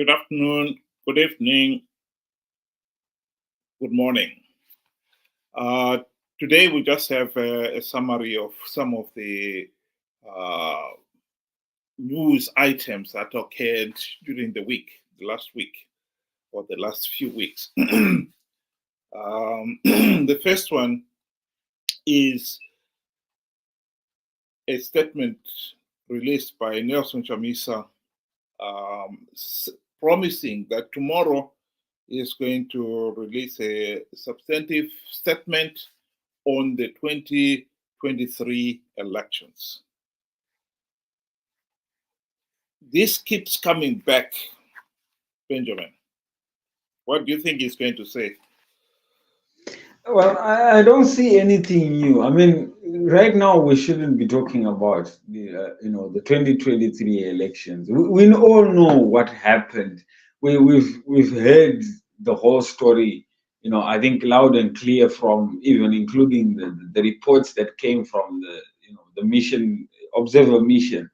Good afternoon, good evening, good morning. Uh, Today we just have a summary of some of the uh, news items that occurred during the week, the last week, or the last few weeks. The first one is a statement released by Nelson Chamisa promising that tomorrow is going to release a substantive statement on the 2023 elections. This keeps coming back, Benjamin. What do you think he's going to say? Well, I don't see anything new. I mean, right now we shouldn't be talking about the 2023 elections. We all know what happened. We've heard the whole story. I think loud and clear from even including the reports that came from the mission observer mission.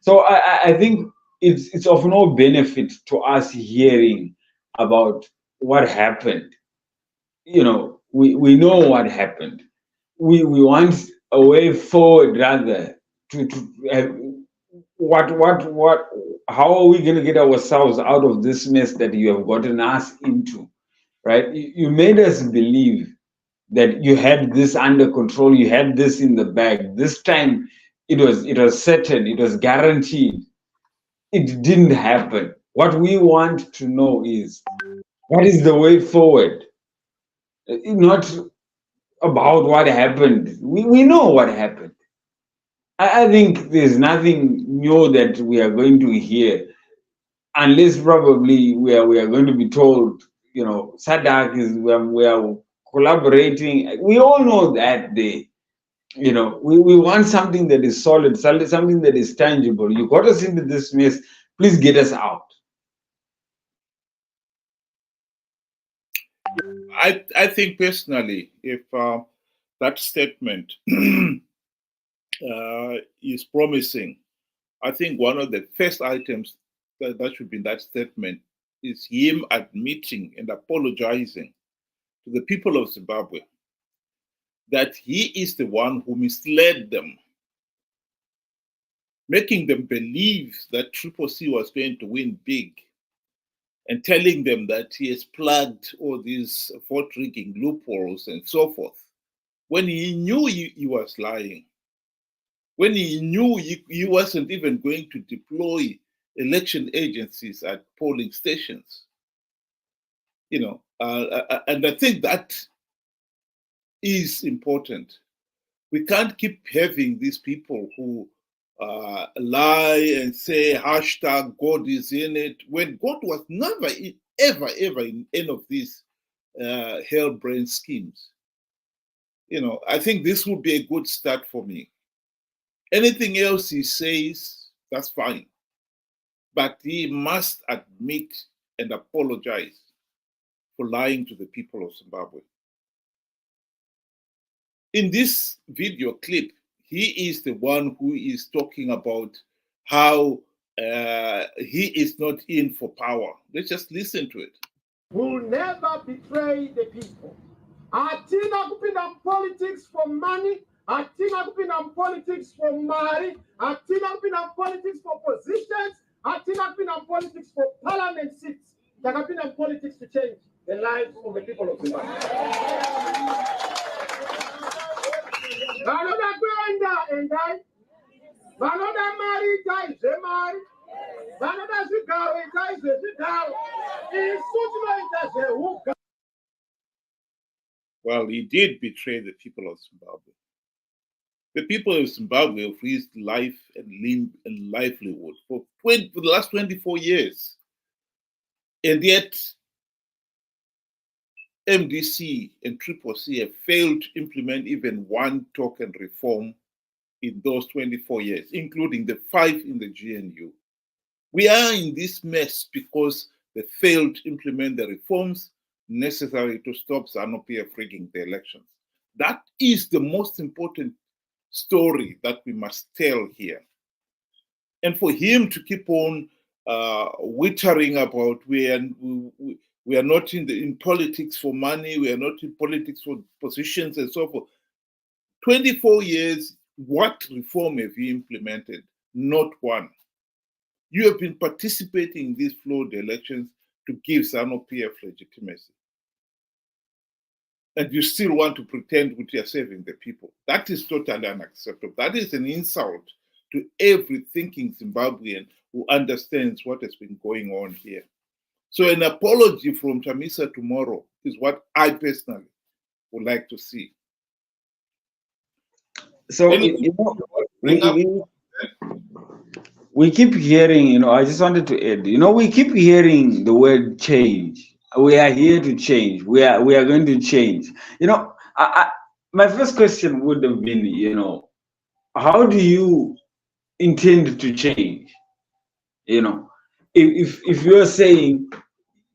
So I think it's of no benefit to us hearing about what happened. We know what happened. We want a way forward rather to what how are we going to get ourselves out of this mess that you have gotten us into, right? You made us believe that you had this under control, you had this in the bag. This time it was certain, it was guaranteed. It didn't happen. What we want to know is what is the way forward, not about what happened. We know what happened. I think there's nothing new that we are going to hear, unless probably we are going to be told, SADC is we are collaborating. We all know that we want something that is solid, something that is tangible. You got us into this mess. Please get us out. I think personally, if that statement is promising, I think one of the first items that should be in that statement is him admitting and apologizing to the people of Zimbabwe that he is the one who misled them, making them believe that Triple C was going to win big, and telling them that he has plugged all these vote rigging loopholes and so forth, when he knew he was lying, when he knew he wasn't even going to deploy election agencies at polling stations. And I think that is important. We can't keep having these people who lie and say hashtag God is in it when God was never ever in any of these hell-brain schemes. I think this would be a good start for me. Anything else he says, that's fine, but he must admit and apologize for lying to the people of Zimbabwe. In this video clip, he is the one who is talking about how he is not in for power. Let's just listen to it. Will never betray the people. Atina kupinda politics for money. Atina kupinda politics for money. Atina kupinda politics for positions. Atina kupinda politics for parliament seats. Takapinda politics to change the lives of the people of Zimbabwe. Vanoda kuenda endai. Vanoda mari itai mari. Vanoda zvigaro itai zvigaro. Well, he did betray the people of Zimbabwe. The people of Zimbabwe have risked life and limb and livelihood for the last 24 years. And yet, MDC and Triple C have failed to implement even one token reform in those 24 years, including the 5 in the GNU. We are in this mess because they failed to implement the reforms necessary to stop ZANU-PF rigging the elections. That is the most important story that we must tell here. And for him to keep on wittering about we are not in politics for money, we are not in politics for positions and so forth. 24 years, what reform have you implemented? Not one. You have been participating in these flawed elections to give ZANU-PF legitimacy. And you still want to pretend that you are saving the people. That is totally unacceptable. That is an insult to every thinking Zimbabwean who understands what has been going on here. So an apology from Chamisa tomorrow is what I personally would like to see. So, we keep hearing, I just wanted to add, we keep hearing the word change. We are here to change. We are going to change. My first question would have been, how do you intend to change? If you're saying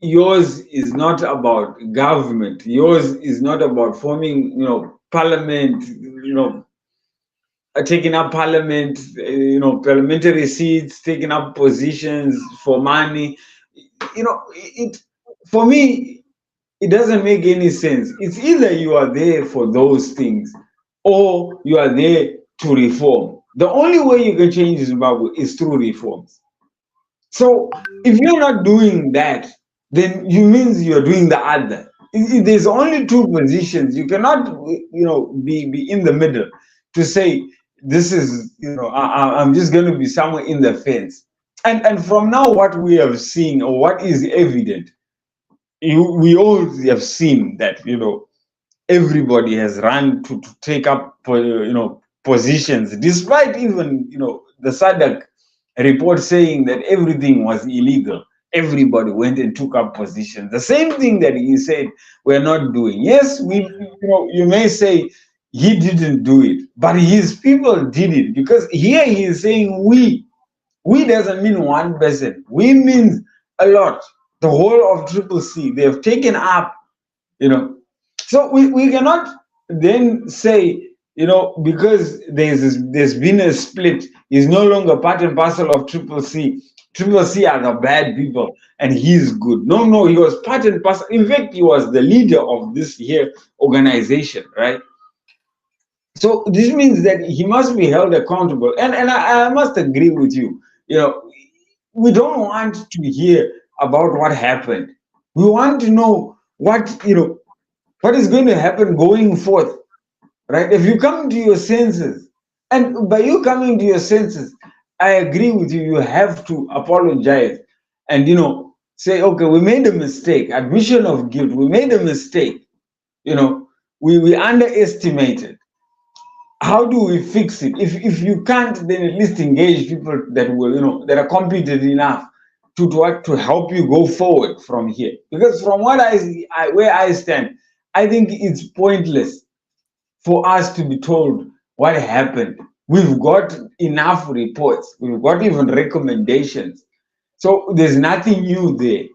yours is not about government, yours is not about forming, parliament, taking up parliament, parliamentary seats, taking up positions for money, for me, it doesn't make any sense. It's either you are there for those things or you are there to reform. The only way you can change Zimbabwe is through reforms. So if you're not doing that, then you means you're doing the other. There's only two positions. You cannot, be in the middle to say this is, I'm just going to be somewhere in the fence. And from now, what we have seen or what is evident, we all have seen that, everybody has run to take up, positions, despite even, the SADC report saying that everything was illegal. Everybody went and took up positions. The same thing that he said we're not doing. Yes, you may say he didn't do it, but his people did it, because here he is saying we. We doesn't mean one person. We means a lot. The whole of Triple C, they have taken up, So we cannot then say, because there's been a split, he's no longer part and parcel of Triple C. Triple C are the bad people and he's good. No, he was part and parcel. In fact, he was the leader of this here organization, right? So this means that he must be held accountable. And I must agree with you. We don't want to hear about what happened. We want to know what is going to happen going forth, right? If you come to your senses, and by you coming to your senses, I agree with you, you have to apologize and, say, okay, we made a mistake, admission of guilt, we made a mistake, we underestimated. How do we fix it? If you can't, then at least engage people that will, that are competent enough to help you go forward from here. Because from what where I stand, I think it's pointless for us to be told what happened. We've got enough reports. We've got even recommendations. So there's nothing new there.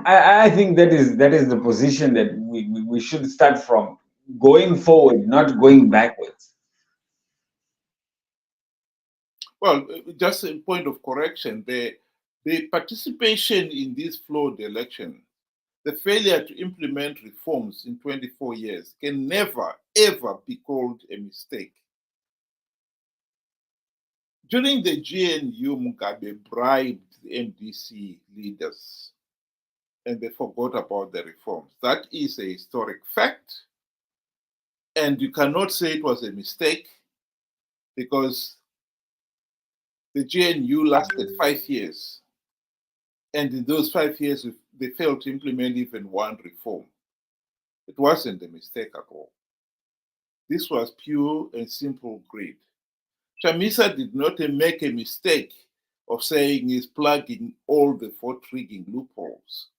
I think that is the position that we should start from, going forward, not going backwards. Well, just a point of correction, the participation in this flawed election, the failure to implement reforms in 24 years can never, ever be called a mistake. During the GNU, Mugabe bribed the MDC leaders and they forgot about the reforms. That is a historic fact. And you cannot say it was a mistake, because the GNU lasted 5 years. And in those 5 years, they failed to implement even one reform. It wasn't a mistake at all. This was pure and simple greed. Chamisa did not make a mistake of saying he's plugging all the vote rigging loopholes.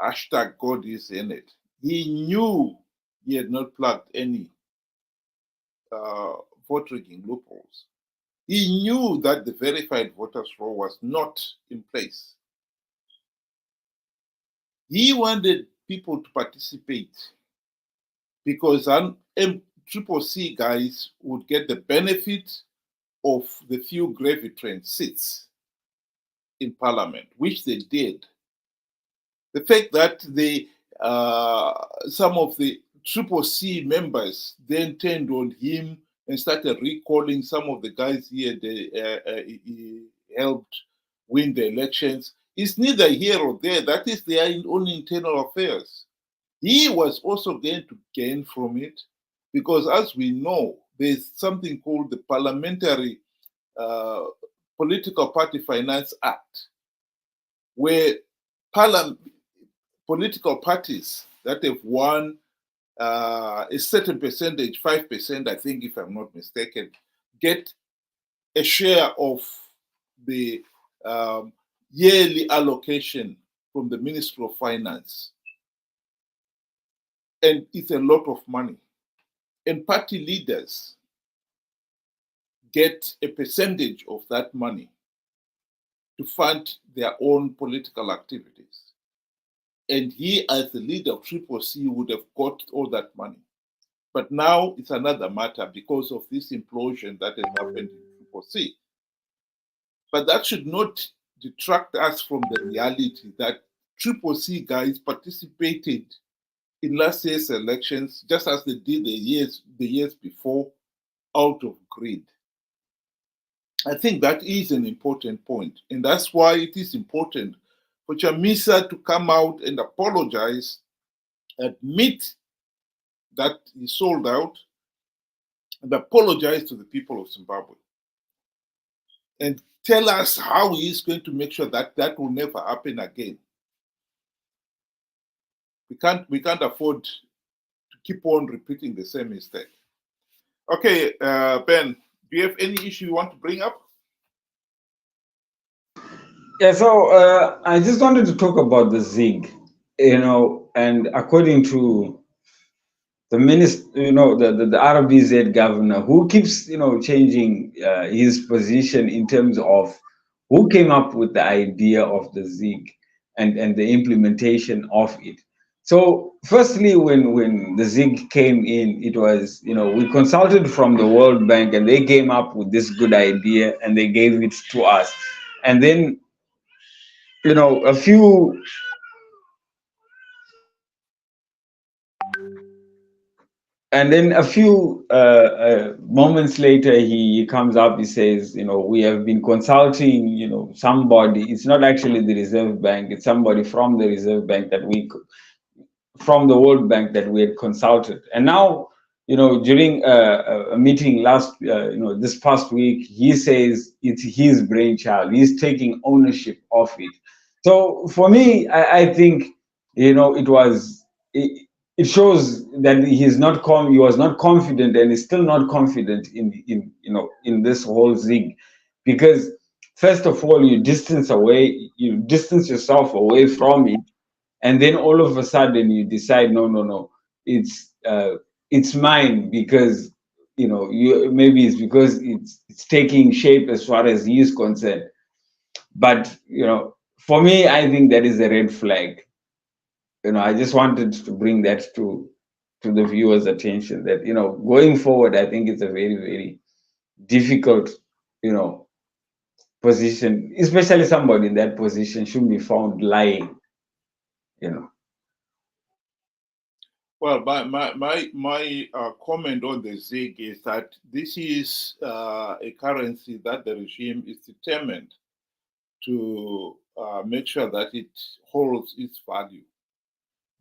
Hashtag God is in it. He knew he had not plugged any vote rigging loopholes. He knew that the verified voters roll was not in place. He wanted people to participate because Triple C guys would get the benefit of the few gravy train seats in parliament, which they did. The fact that some of the CCC members then turned on him and started recalling some of the guys he helped win the elections is neither here or there. That is their own internal affairs. He was also going to gain from it because, as we know, there's something called the Parliamentary Political Party Finance Act, where political parties that have won a certain percentage, 5%, I think, if I'm not mistaken, get a share of the yearly allocation from the Ministry of Finance. And it's a lot of money. And party leaders get a percentage of that money to fund their own political activities. And he, as the leader of CCC, would have got all that money. But now it's another matter because of this implosion that has happened in CCC. But that should not detract us from the reality that CCC guys participated in last year's elections, just as they did the years before, out of greed. I think that is an important point, and that's why it is important for Chamisa to come out and apologize, admit that he sold out, and apologize to the people of Zimbabwe, and tell us how he is going to make sure that that will never happen again. We can't afford to keep on repeating the same mistake. Okay, Ben, do you have any issue you want to bring up? Yeah, so I just wanted to talk about the ZIG, and according to the minister, the RBZ governor, who keeps, changing his position in terms of who came up with the idea of the ZIG and the implementation of it. So firstly, when the ZIG came in, it was, we consulted from the World Bank and they came up with this good idea and they gave it to us. And then, a few moments later, he comes up, he says, we have been consulting, somebody. It's not actually the Reserve Bank, it's somebody from the Reserve Bank from the World Bank that we had consulted. And now, during a meeting this past week, he says it's his brainchild. He's taking ownership of it. So for me, I think, it shows that he was not confident, and is still not confident in this whole ZIG, because first of all, you distance yourself away from it, and then all of a sudden you decide, no, it's mine, because maybe it's because it's taking shape as far as he is concerned. But for me, I think that is a red flag. I just wanted to bring that to the viewers' attention, that going forward, I think it's a very, very difficult position, especially somebody in that position should be found lying. Well, my comment on the ZIG is that this is a currency that the regime is determined to make sure that it holds its value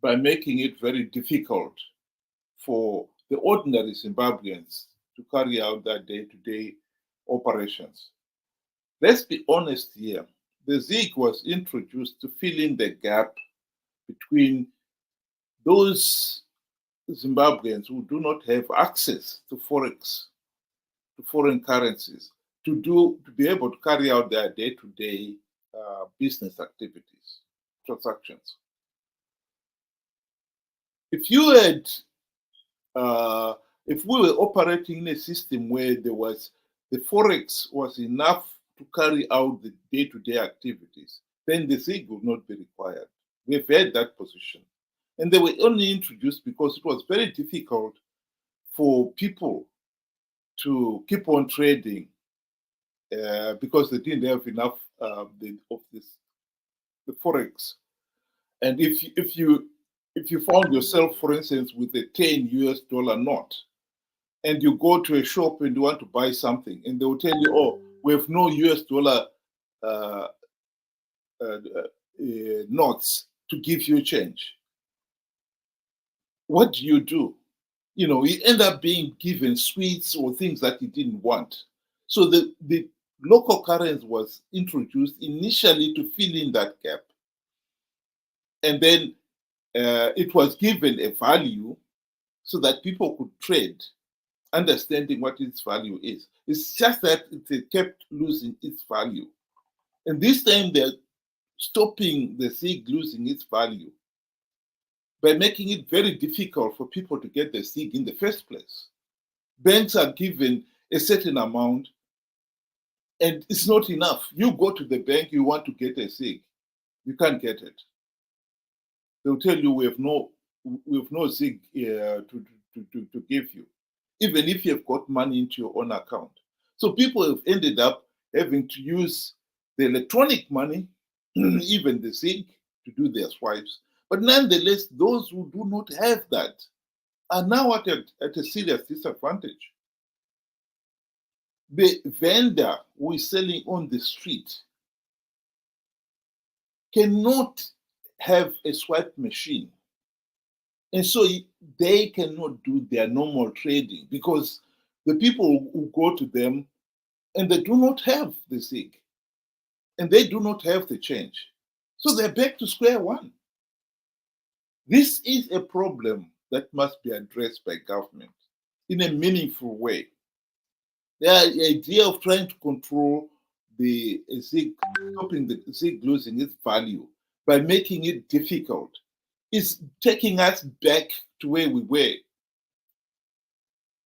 by making it very difficult for the ordinary Zimbabweans to carry out their day-to-day operations. Let's be honest here. The ZIG was introduced to fill in the gap between those Zimbabweans who do not have access to Forex, to foreign currencies, to be able to carry out their day-to-day business activities, transactions. If we were operating in a system where the Forex was enough to carry out the day-to-day activities, then the ZIG would not be required. We've had that position. And they were only introduced because it was very difficult for people to keep on trading because they didn't have enough the forex. And if you found yourself, for instance, with a 10 US dollar note, and you go to a shop and you want to buy something, and they will tell you, "Oh, we have no US dollar notes to give you change." What do? You end up being given sweets or things that you didn't want. So the local currency was introduced initially to fill in that gap. And then it was given a value so that people could trade, understanding what its value is. It's just that it kept losing its value. And this time they're stopping the SIG losing its value by making it very difficult for people to get the SIG in the first place. Banks are given a certain amount, and it's not enough. You go to the bank, you want to get a SIG, you can't get it. They'll tell you we have no SIG to give you, even if you have got money into your own account. So people have ended up having to use the electronic money, even the SIG, to do their swipes. But nonetheless, those who do not have that are now at a serious disadvantage. The vendor who is selling on the street cannot have a swipe machine. And so they cannot do their normal trading because the people who go to them and they do not have the SIG and they do not have the change. So they're back to square one. This is a problem that must be addressed by government in a meaningful way. The idea of trying to control the SIG, stopping the SIG losing its value by making it difficult, is taking us back to where we were.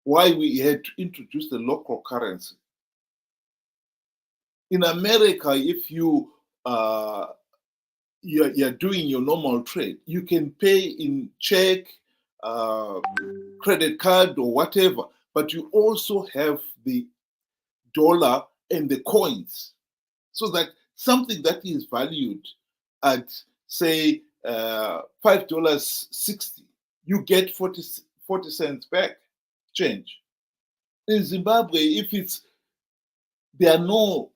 Why we had to introduce the local currency. In America, if you're doing your normal trade, you can pay in check, credit card, or whatever, but you also have the dollar and the coins, so that something that is valued at, say, $5.60, you get 40 cents back change. In Zimbabwe, there are no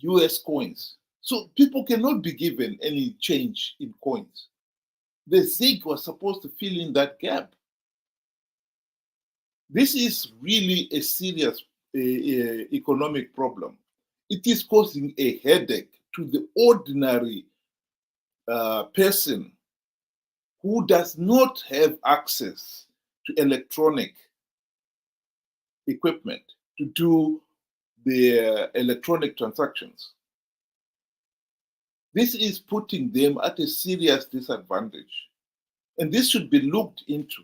US coins, so people cannot be given any change in coins. The SIG was supposed to fill in that gap. This is really a serious economic problem. It is causing a headache to the ordinary person who does not have access to electronic equipment to do the electronic transactions. This is putting them at a serious disadvantage. And this should be looked into.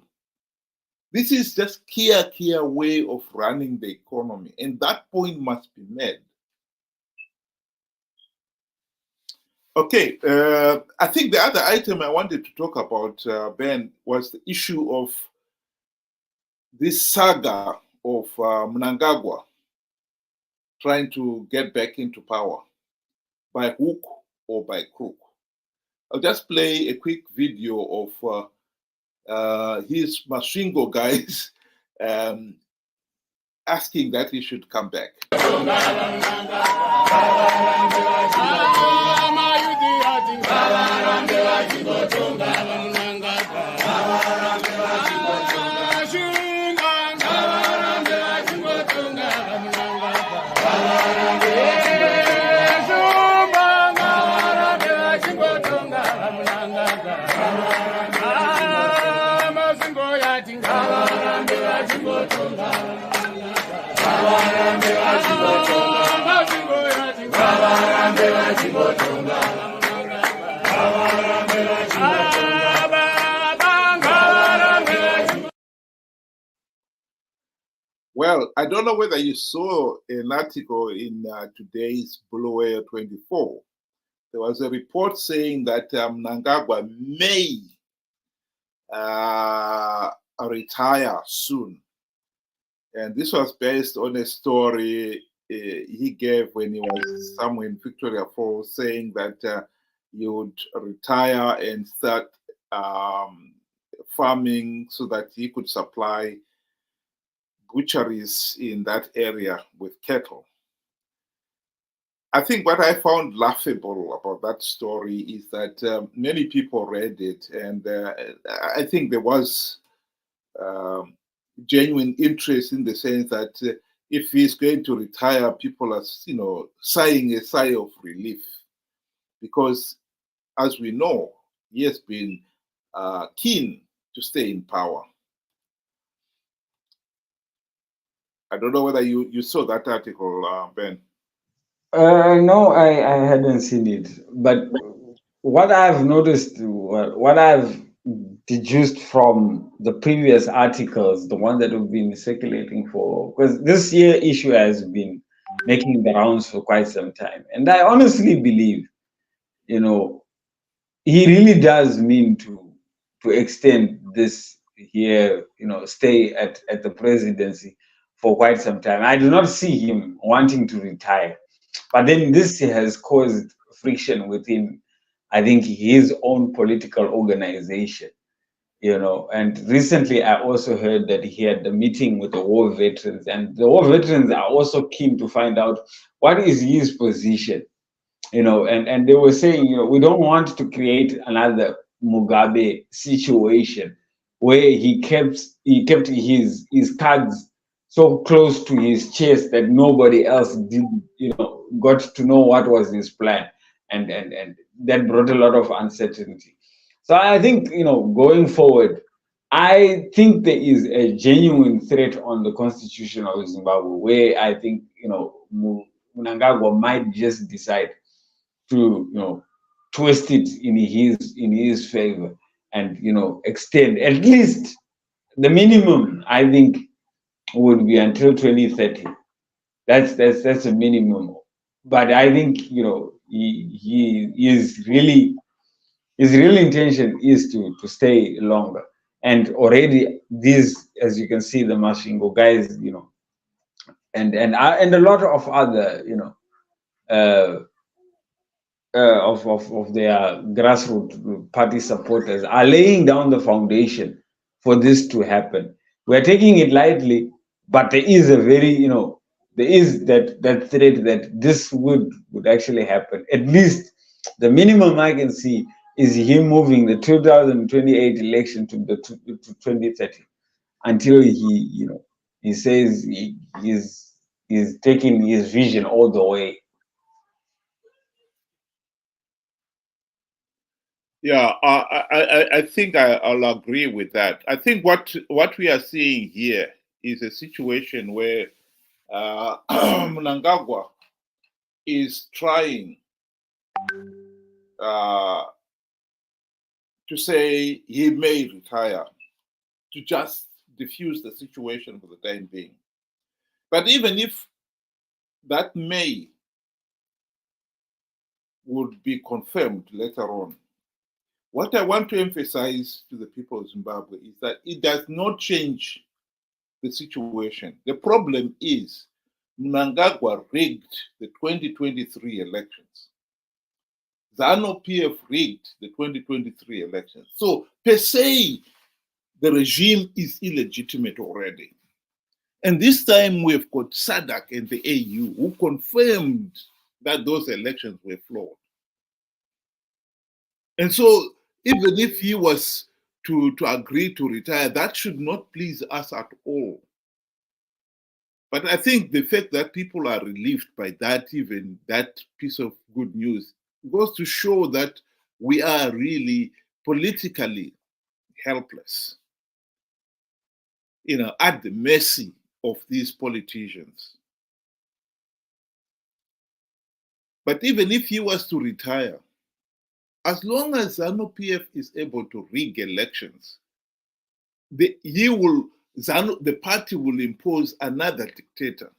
This is just Kia way of running the economy, and that point must be made. Okay, I think the other item I wanted to talk about, Ben, was the issue of this saga of Mnangagwa trying to get back into power by hook or by crook. I'll just play a quick video of his Masvingo guys asking that he should come back. Well, I don't know whether you saw an article in today's Bulawayo 24. There was a report saying that Mnangagwa may retire soon. And this was based on a story he gave when he was somewhere in Victoria Falls, saying that he would retire and start farming so that he could supply butcheries in that area with cattle. I think what I found laughable about that story is that many people read it, and I think there was genuine interest in the sense that if he's going to retire, people are, sighing a sigh of relief, because, as we know, he has been keen to stay in power. I don't know whether you saw that article, Ben. No, I hadn't seen it. But what I've noticed, what I've deduced from the previous articles, the one that have been circulating for, because this year issue has been making the rounds for quite some time. And I honestly believe, he really does mean to extend this here, stay at the presidency for quite some time. I do not see him wanting to retire. But then this has caused friction within, I think, his own political organization, And recently I also heard that he had a meeting with the war veterans, and the war veterans are also keen to find out what is his position, and they were saying, we don't want to create another Mugabe situation where he kept his cards so close to his chest that nobody else did, got to know what was his plan, and that brought a lot of uncertainty. So I think, going forward, I think there is a genuine threat on the constitution of Zimbabwe, where I think, Mnangagwa might just decide to, twist it in his favor, and extend at least the minimum. I think would be until 2030. That's a minimum. But I think he is really, his real intention is to stay longer. And already these, as you can see, the Masvingo guys, and a lot of other, of their grassroots party supporters are laying down the foundation for this to happen. We're taking it lightly, but there is a very, there is that threat that this would actually happen. At least the minimum I can see is him moving the 2028 election to 2030, until he says he's taking his vision all the way. Yeah, I think I'll agree with that. I think what we are seeing here is a situation where Mnangagwa is trying to say he may retire, to just diffuse the situation for the time being. But even if that may would be confirmed later on, what I want to emphasize to the people of Zimbabwe is that it does not change the situation. The problem is Mnangagwa rigged the 2023 elections. ZANU-PF rigged the 2023 elections. So, per se, the regime is illegitimate already. And this time we've got SADC and the AU who confirmed that those elections were flawed. And so, even if he was to agree to retire, that should not please us at all. But I think the fact that people are relieved by that, even that piece of good news, goes to show that we are really politically helpless, at the mercy of these politicians. But even if he was to retire, as long as ZANU-PF is able to rig elections, the party will impose another dictator.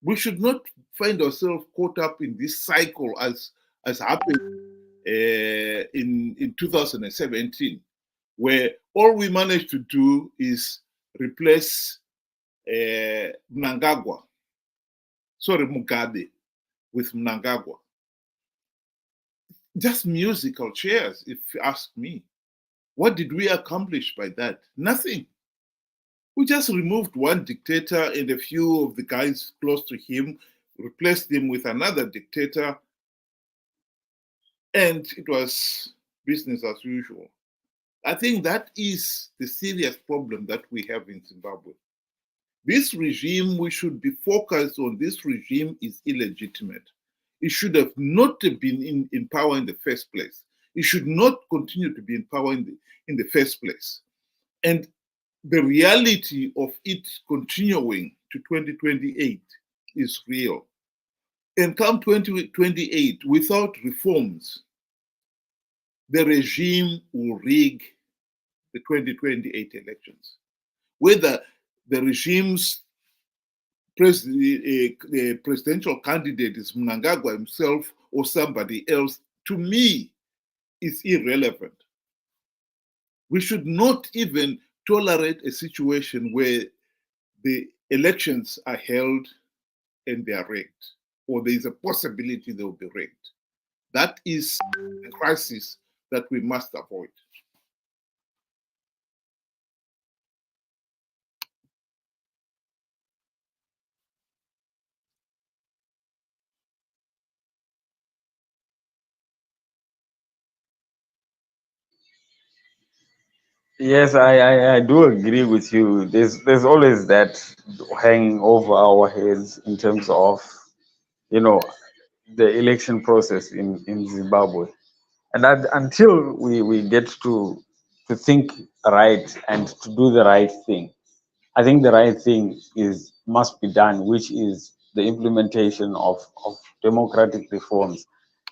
We should not find ourselves caught up in this cycle as happened in 2017, where all we managed to do is replace Mnangagwa Mugabe with Mnangagwa. Just musical chairs, if you ask me. What did we accomplish by that? Nothing. We just removed one dictator and a few of the guys close to him, replaced him with another dictator, and it was business as usual. I think that is the serious problem that we have in Zimbabwe. This regime, we should be focused on this regime is illegitimate. It should have not been in power in the first place. It should not continue to be in power in the first place. And the reality of it continuing to 2028 is real. And come 2028, without reforms, the regime will rig the 2028 elections. Whether the regime's the presidential candidate is Mnangagwa himself or somebody else, to me, is irrelevant. We should not even tolerate a situation where the elections are held and they are rigged, or there is a possibility they will be rigged. That is a crisis that we must avoid. Yes, I do agree with you. There's always that hanging over our heads in terms of, you know, the election process in Zimbabwe. And that until we get to think right and to do the right thing, I think the right thing must be done, which is the implementation of democratic reforms,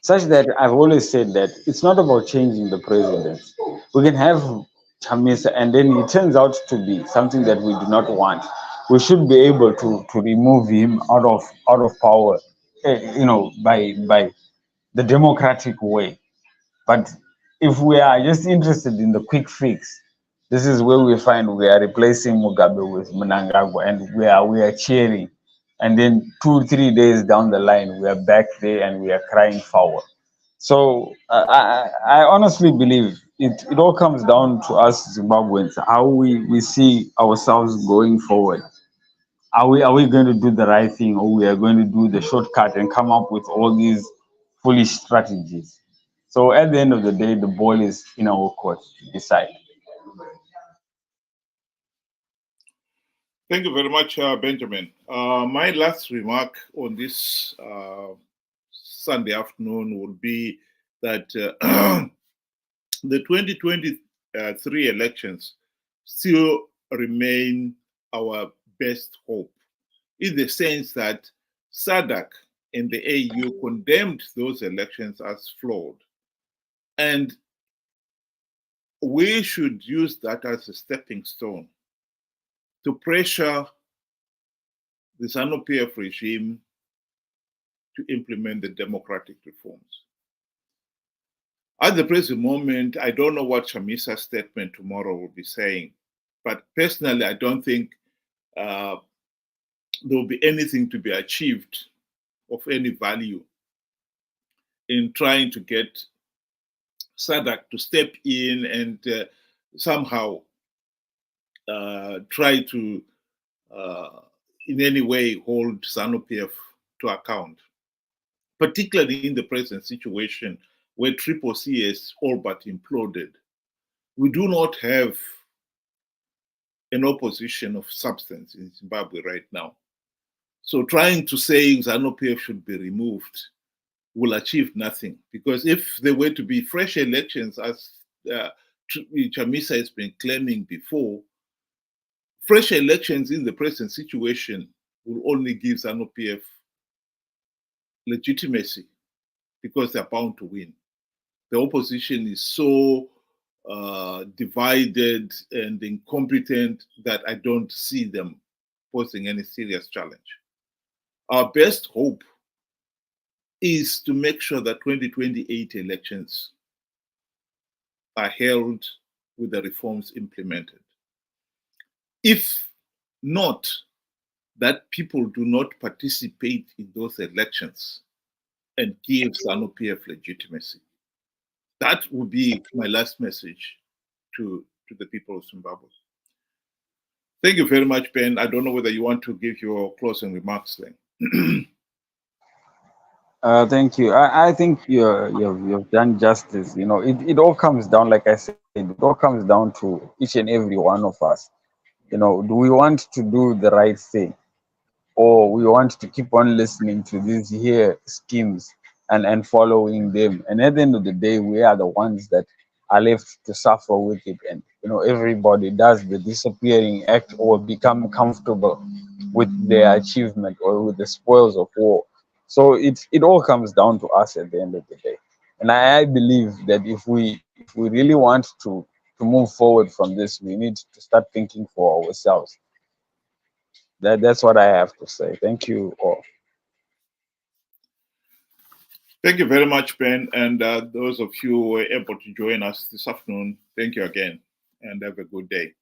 such that I've always said that it's not about changing the president. We can have Chamisa, and then it turns out to be something that we do not want. We should be able to remove him out of power, by the democratic way. But if we are just interested in the quick fix, this is where we find we are replacing Mugabe with Mnangagwa, and we are cheering. And then 2-3 days down the line, we are back there and we are crying foul. So I honestly believe it all comes down to us Zimbabweans, how we see ourselves going forward. Are we going to do the right thing, or we are going to do the shortcut and come up with all these foolish strategies? So at the end of the day, the ball is in our court to decide. Thank you very much, Benjamin. My last remark on this Sunday afternoon would be that the 2023 elections still remain our best hope, in the sense that SADC and the AU condemned those elections as flawed. And we should use that as a stepping stone to pressure the ZANU-PF regime to implement the democratic reforms. At the present moment, I don't know what Chamisa's statement tomorrow will be saying, but personally, I don't think there will be anything to be achieved of any value in trying to get SADC to step in and somehow try to, in any way, hold ZANU-PF to account, particularly in the present situation where CCC has all but imploded. We do not have an opposition of substance in Zimbabwe right now. So trying to say ZANU-PF should be removed will achieve nothing, because if there were to be fresh elections, as Chamisa has been claiming before, fresh elections in the present situation will only give ZANU-PF legitimacy, because they're bound to win. The opposition is so divided and incompetent that I don't see them posing any serious challenge. Our best hope is to make sure that 2028 elections are held with the reforms implemented. If not, that people do not participate in those elections and give ZANU-PF legitimacy. That would be my last message to the people of Zimbabwe. Thank you very much, Ben. I don't know whether you want to give your closing remarks then. Thank you. I think you've done justice. You know, it all comes down, like I said, it all comes down to each and every one of us. You know, do we want to do the right thing, or we want to keep on listening to these here schemes and following them? And at the end of the day, we are the ones that are left to suffer with it. And you know, everybody does the disappearing act or become comfortable with their achievement or with the spoils of war. So it all comes down to us at the end of the day. And I believe that if we really want to move forward from this, we need to start thinking for ourselves. That's what I have to say. Thank you all. Thank you very much, Ben. And those of you who were able to join us this afternoon, thank you again and have a good day.